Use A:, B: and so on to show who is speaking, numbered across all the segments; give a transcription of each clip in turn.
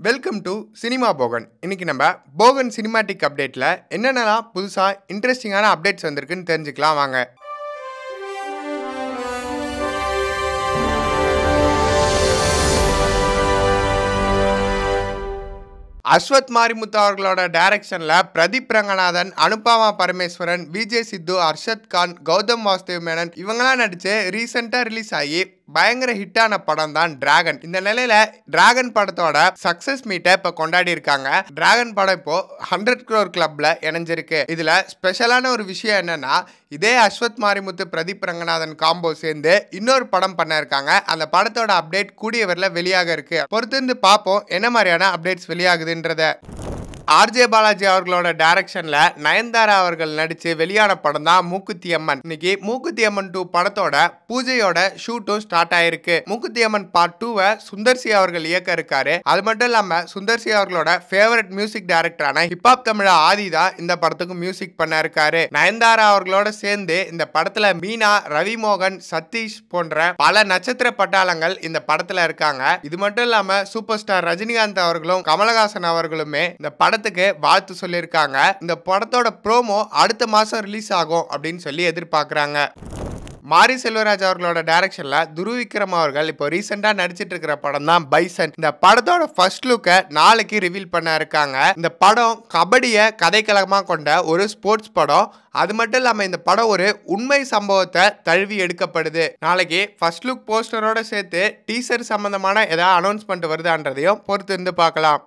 A: Welcome to cinema Bogan. இன்னைக்கு நம்ம Bogan cinematic அப்டேட்ல என்னென்னலாம் புதுசா இன்ட்ரெஸ்டிங்கான அப்டேட்ஸ் வந்திருக்குன்னு தெரிஞ்சுக்கலாம் வாங்க. அஸ்வத் மாரிமுத்து அவர்களோட டைரக்ஷன்ல பிரதீப் ரங்கநாதன், அனுபமா பரமேஸ்வரன், விஜய் சித்து, அர்ஷத் கான், கௌதம் வாசுதேவ் மேனன் இவங்கெல்லாம் நடிச்சு ரீசெண்டா ரிலீஸ் ஆகி பயங்கர ஹிட்டான படம் தான் டிராகன். இந்த நிலையில டிராகன் படத்தோட சக்சஸ் மீட்டை இப்ப கொண்டாடி இருக்காங்க. டிராகன் படம் இப்போ 100 crore கிளப்ல இணைஞ்சிருக்கு. இதுல ஸ்பெஷலான ஒரு விஷயம் என்னன்னா, இதே அஸ்வத் மாரிமுத்து பிரதீப் ரங்கநாதன் காம்போ சேர்ந்து இன்னொரு படம் பண்ண இருக்காங்க. அந்த படத்தோட அப்டேட் கூடிய விரைவில் வெளியாக இருக்கு. பொறுத்திருந்து பார்ப்போம் என்ன மாதிரியான அப்டேட்ஸ் வெளியாகுதுன்றத. ஆர்ஜே பாலாஜி அவர்களோட டைரக்ஷன்ல நயன்தாரா அவர்கள் நடிச்சு வெளியான படம் தான் மூக்குத்தி அம்மன். இன்னைக்கு மூக்குத்தி அம்மன் 2 படத்தோட பூஜையோட ஷூட்டும் ஸ்டார்ட் ஆயிருக்கு. மூக்குத்தி அம்மன் பார்ட் 2 சுந்தர்சி அவர்கள் இயக்க இருக்காரு. அது மட்டும் இல்லாம சுந்தர்சி அவர்களோட ஃபேவரட் மியூசிக் டைரக்டரான ஹிப்ஹாப் தமிழ ஆதி தான் இந்த படத்துக்கு மியூசிக் பண்ண இருக்காரு. நயன்தாரா அவர்களோட சேர்ந்து இந்த படத்துல மீனா, ரவி மோகன், சதீஷ் போன்ற பல நட்சத்திர பட்டாளங்கள் இந்த படத்துல இருக்காங்க. இது மட்டும் இல்லாம சூப்பர் ஸ்டார் ரஜினிகாந்த் அவர்களும் கமலஹாசன் அவர்களுமே இந்த படத்துக்கு வாழ்த்து சொல்லியிருக்காங்க. இந்த படத்தோட ப்ரோமோ அடுத்த மாசம் ரிலீஸ் ஆகும் அப்படின்னு சொல்லி எதிர்பார்க்கறாங்க. மாரி செல்வராஜ் அவர்களோட டைரக்ஷன்ல துருவிக்ரம் அவர்கள் இப்போ ரீசெண்டா நடிச்சிட்டு இருக்கிற படம் தான் பைசன். இந்த படத்தோட ஃபர்ஸ்ட் லுக்கை நாளைக்கு ரிவீல் பண்ண இருக்காங்க. இந்த படம் கபடியை கதைக்களமா கொண்ட ஒரு ஸ்போர்ட்ஸ் படம். அது மட்டும் இல்லாம இந்த படம் ஒரு உண்மை சம்பவத்தை தழுவி எடுக்கப்படுது. நாளைக்கு ஃபர்ஸ்ட் லுக் போஸ்டரோட சேர்த்து டீசர் சம்பந்தமான ஏதாவது அனௌன்ஸ்மெண்ட் வருதான்றதையும் பொறுத்து இருந்து பார்க்கலாம்.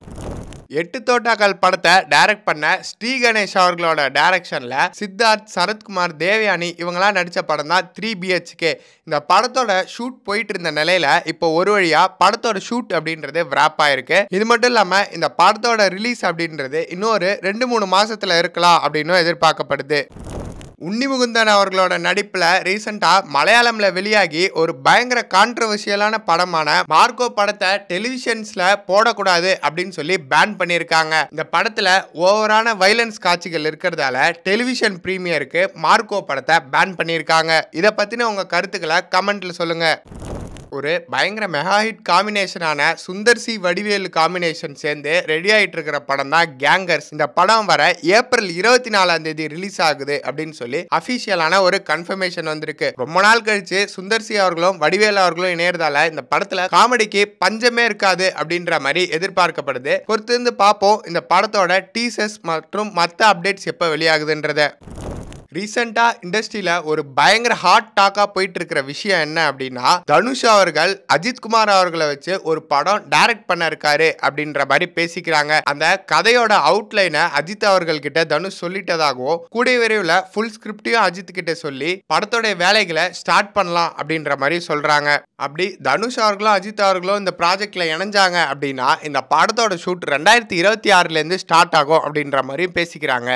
A: 8 தோட்டாக்கள் படத்தை டைரக்ட் பண்ண ஸ்ரீ கணேஷ் அவர்களோட டைரக்ஷன்ல சித்தார்த், சரத்குமார், தேவயானி இவங்கெல்லாம் நடிச்ச படம் தான் 3 BHK. இந்த படத்தோட ஷூட் போயிட்டு இருந்த நிலையில இப்போ ஒரு வழியா படத்தோட ஷூட் அப்படின்றது விராப் ஆயிருக்கு. இது மட்டும் இல்லாம இந்த படத்தோட ரிலீஸ் அப்படின்றது இன்னொரு 2-3 மாசத்துல இருக்கலாம் அப்படின்னு எதிர்பார்க்கப்படுது. உன்னி முகுந்தன் அவர்களோட நடிப்புல ரீசெண்டா மலையாளம்ல வெளியாகி ஒரு பயங்கர கான்ட்ரவர்ஷியலான படமான மார்க்கோ படத்தை டெலிவிஷன்ஸ்ல போடக்கூடாது அப்படின்னு சொல்லி பேன் பண்ணியிருக்காங்க. இந்த படத்துல ஓவரான வைலன்ஸ் காட்சிகள் இருக்கிறதால டெலிவிஷன் பிரீமியருக்கு மார்க்கோ படத்தை பேன் பண்ணியிருக்காங்க. இதை பத்தின உங்க கருத்துக்களை கமெண்ட்ல சொல்லுங்க. ஒரு பயங்கர மெகா ஹிட் காம்பினேஷனான சுந்தர்சி வடிவேலு காம்பினேஷன் சேர்ந்து ரெடி ஆயிட்டு இருக்கிற படம் தான் கேங்கர்ஸ். இந்த படம் வர ஏப்ரல் 24ஆம் தேதி ரிலீஸ் ஆகுது அப்படின்னு சொல்லி அபிஷியலான ஒரு கன்ஃபர்மேஷன் வந்திருக்கு. ரொம்ப நாள் கழிச்சு சுந்தர்சி அவர்களும் வடிவேலு அவர்களும் இணையறதால இந்த படத்துல காமெடிக்கு பஞ்சமே இருக்காது அப்படின்ற மாதிரி எதிர்பார்க்கப்படுது. பொறுத்திருந்து பார்ப்போம் இந்த படத்தோட டீசர்ஸ் மற்றும் மற்ற அப்டேட்ஸ் எப்போ வெளியாகுதுன்றத. ரீசெண்டா இண்டஸ்ட்ரியில ஒரு பயங்கர ஹாட் டாக்கா போயிட்டு இருக்கிற விஷயம் என்ன அப்படின்னா, தனுஷ் அவர்கள் அஜித் குமார் அவர்களை வச்சு ஒரு படம் டைரக்ட் பண்ண இருக்காரு அப்படின்ற மாதிரி பேசிக்கிறாங்க. அந்த கதையோட அவுட்லைனை அஜித் அவர்கள் கிட்ட தனுஷ் சொல்லிட்டதாகவும் கூடிய விரைவில் ஃபுல் ஸ்கிரிப்டையும் அஜித் கிட்ட சொல்லி படத்தோட வேலைகளை ஸ்டார்ட் பண்ணலாம் அப்படின்ற மாதிரி சொல்றாங்க. அப்படி தனுஷ் அவர்களும் அஜித் அவர்களும் இந்த ப்ராஜெக்ட்ல இணைஞ்சாங்க அப்படின்னா இந்த படத்தோட ஷூட் 2026 ஸ்டார்ட் ஆகும் அப்படின்ற மாதிரி பேசிக்கிறாங்க.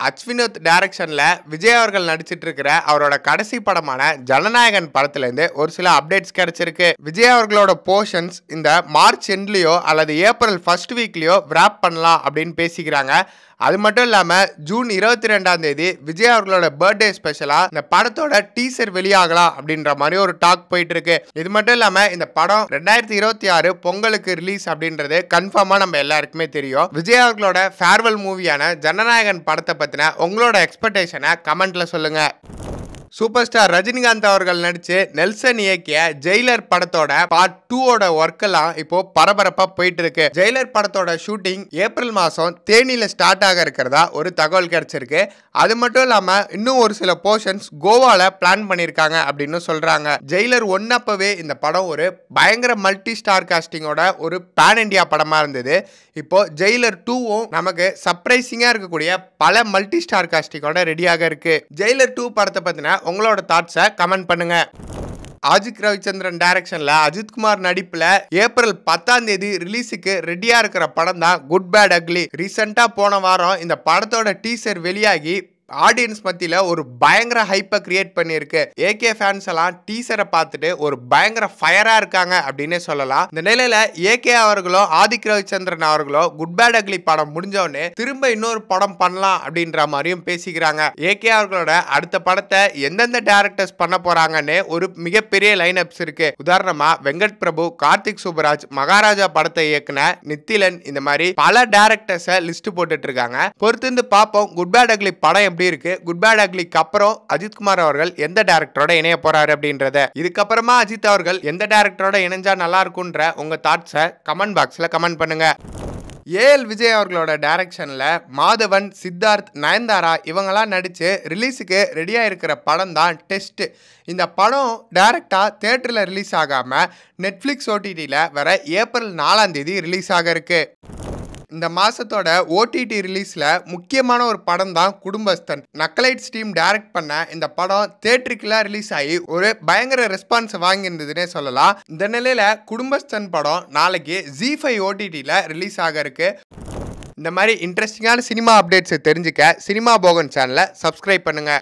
A: அஸ்வினோத் டைரக்ஷன்ல விஜய் அவர்கள் நடிச்சிட்டு இருக்கிற அவரோட கடைசி படமான ஜனநாயகன் படத்திலிருந்து ஒரு சில அப்டேட்ஸ் கிடைச்சிருக்கு. விஜய் அவர்களோட போர்ஷன்ஸ் இந்த மார்ச் எண்ட்லயோ அல்லது ஏப்ரல் ஃபர்ஸ்ட் வீக்லயோ விராப் பண்ணலாம் அப்படின்னு பேசிக்கிறாங்க. அது மட்டும் இல்லாம ஜூன் 22ஆம் தேதி விஜய் அவர்களோட பர்த்டே ஸ்பெஷலா இந்த படத்தோட டீசர் வெளியாகலாம் அப்படின்ற மாதிரி ஒரு டாக் போயிட்டு இருக்கு. இது மட்டும் இல்லாம இந்த படம் 2026 பொங்கலுக்கு ரிலீஸ் அப்படின்றது கன்ஃபார்மா நம்ம எல்லாருக்குமே தெரியும். விஜய் அவர்களோட ஃபேர்வெல் மூவியான ஜனநாயகன் படத்தை பத்தின உங்களோட எக்ஸ்பெக்டேஷனை கமெண்ட்ல சொல்லுங்க. சூப்பர் ஸ்டார் ரஜினிகாந்த் அவர்கள் நடிச்சு நெல்சன் இயக்கிய ஜெயிலர் படத்தோட பார்ட் 2 ஒர்க் எல்லாம் இப்போ பரபரப்பா போயிட்டு இருக்கு. ஜெயிலர் படத்தோட ஷூட்டிங் ஏப்ரல் மாசம் தேனியில ஸ்டார்ட் ஆக இருக்கிறதா ஒரு தகவல் கிடைச்சிருக்கு. அது மட்டும் இல்லாம இன்னும் ஒரு சில போர்ஷன்ஸ் கோவால பிளான் பண்ணிருக்காங்க அப்படின்னு சொல்றாங்க. ஜெயிலர் 1 அப்பவே இந்த படம் ஒரு பயங்கர மல்டி ஸ்டார் காஸ்டிங்கோட ஒரு பேன் இண்டியா படமா இருந்தது. இப்போ ஜெயிலர் 2வும் நமக்கு சர்ப்ரைசிங்கா இருக்கக்கூடிய பல மல்டி ஸ்டார் காஸ்டிங்கோட ரெடியாக இருக்கு. ஜெயிலர் 2 படத்தை பத்தின உங்களோட தாட்ஸை கமெண்ட் பண்ணுங்க. ஆஜிக் ரவிச்சந்திரன் டைரக்ஷன்ல அஜித் குமார் நடிப்புல ஏப்ரல் 10ஆம் தேதி ரிலீஸுக்கு ரெடியா இருக்கிற படம் தான் குட் பேட் அக்லி. ரீசெண்டா போன வாரம் இந்த படத்தோட டீசர் வெளியாகி ஆடியன்ஸ் மத்தியில ஒரு பயங்கர ஹைப்பை கிரியேட் பண்ணியிருக்கு. ஏகே ஃபேன்ஸ் எல்லாம் டீசரை பார்த்துட்டு ஒரு பயங்கர ஃபயரா இருக்காங்க அப்படின்னே சொல்லலாம். இந்த நிலையில ஏகே அவர்களோ ஆதிக் ரவிச்சந்திரன் அவர்களோ குட் பேட் அக்லி படம் முடிஞ்ச உடனே திரும்ப இன்னொரு படம் பண்ணலாம் அப்படின்ற மாதிரியும் பேசிக்கிறாங்க. ஏகே அவர்களோட அடுத்த படத்தை எந்தெந்த டைரக்டர்ஸ் பண்ண போறாங்கன்னு ஒரு மிகப்பெரிய லைன் அப்ஸ் இருக்கு. உதாரணமா வெங்கட் பிரபு, கார்த்திக் சுப்பராஜ், மகாராஜா படத்தை இயக்குன நித்திலன், இந்த மாதிரி பல டைரக்டர்ஸை லிஸ்ட் போட்டுட்டு இருக்காங்க. பொறுத்திருந்து பார்ப்போம் குட் பேட் அக்லி படம் எப்படி இருக்கு, குட் பேட் அக்லிக்கு அப்புறம் அஜித் குமார் அவர்கள் எந்த டைரக்டரோட இணைய போறாரு அப்படின்றத, இதுக்கப்புறமா அஜித் அவர்கள் எந்த டைரக்டரோட இணைஞ்சா நல்லா இருக்கும்ன்ற உங்க தாட்ஸை கமெண்ட் பாக்ஸ்ல கமெண்ட் பண்ணுங்க. ஏஎல் விஜய் அவர்களோட டைரக்ஷன்ல மாதவன், சித்தார்த், நயன்தாரா இவங்கெல்லாம் நடிச்சு ரிலீஸுக்கு ரெடியா இருக்கிற படம் தான் டெஸ்ட். இந்த படம் டைரக்டா தியேட்டர்ல ரிலீஸ் ஆகாம நெட்ஃபிளிக்ஸ் ஓடிடியில் வர ஏப்ரல் 4ஆம் தேதி ரிலீஸ் ஆக இருக்கு. இந்த மாசத்தோட ஓடிடி ரிலீஸ்ல முக்கியமான ஒரு படம் தான் குடும்பஸ்தன். நக்கலைட்ஸ் டீம் டைரக்ட் பண்ண இந்த படம் தியேட்டருக்குலாம் ரிலீஸ் ஆகி ஒரு பயங்கர ரெஸ்பான்ஸ் வாங்கியிருந்ததுன்னே சொல்லலாம். இந்த நிலையில குடும்பஸ்தன் படம் நாளைக்கு ZEE5 ஓடிடியில் ரிலீஸ் ஆக இருக்கு. இந்த மாதிரி இன்ட்ரெஸ்டிங்கான சினிமா அப்டேட்ஸை தெரிஞ்சுக்க சினிமா போகன் சேனலை சப்ஸ்கிரைப் பண்ணுங்க.